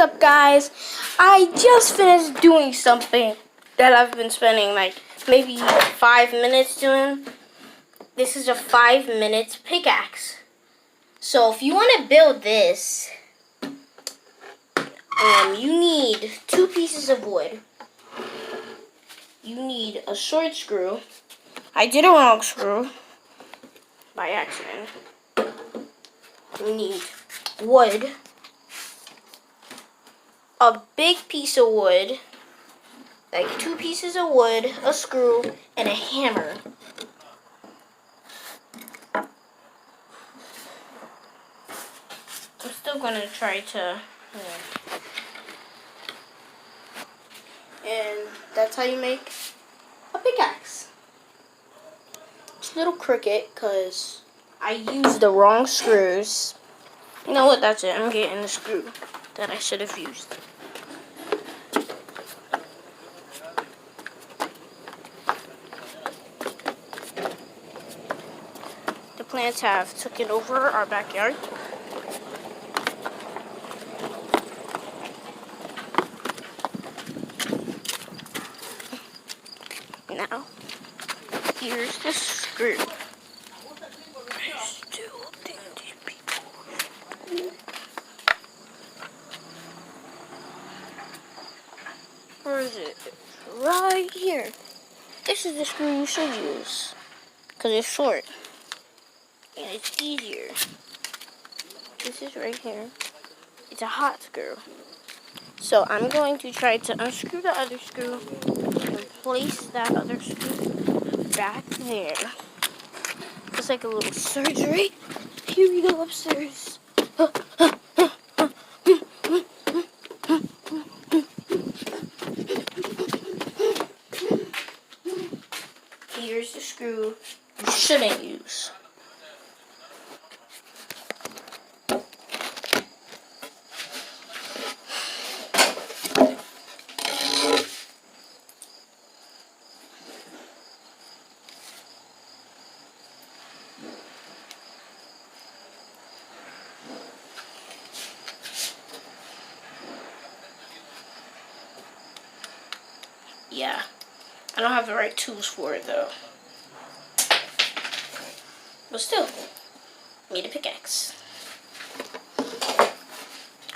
What's up, guys? I just finished doing something that I've been spending like maybe 5 minutes doing. This is a 5-minute pickaxe. So if you want to build this, you need 2 pieces of wood. You need a short screw. I did a long screw by accident. You need wood. A big piece of wood, like 2 pieces of wood, a screw, and a hammer. I'm still gonna try to, and that's how you make a pickaxe. It's a little crooked because I used the wrong screws. You know what? That's it. I'm getting the screw that I should have used. The plants have taken over our backyard. Now, here's the screw. I still think these people are stupid. Where is it? Right here. This is the screw you should use, because it's short and it's easier. This is right here. It's a hot screw. So I'm going to try to unscrew the other screw and place that other screw back there. It's like a little surgery. Here we go upstairs. Here's the screw you shouldn't use. Yeah, I don't have the right tools for it though. But still, need a pickaxe.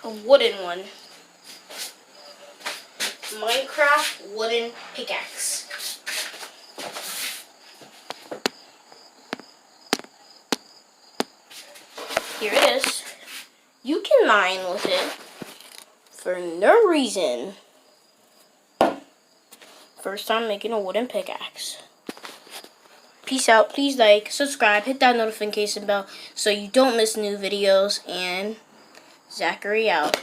A wooden one. Minecraft wooden pickaxe. Here it is. You can mine with it for no reason. First time making a wooden pickaxe. Peace out. Please like, subscribe, hit that notification bell so you don't miss new videos. And Zachary out.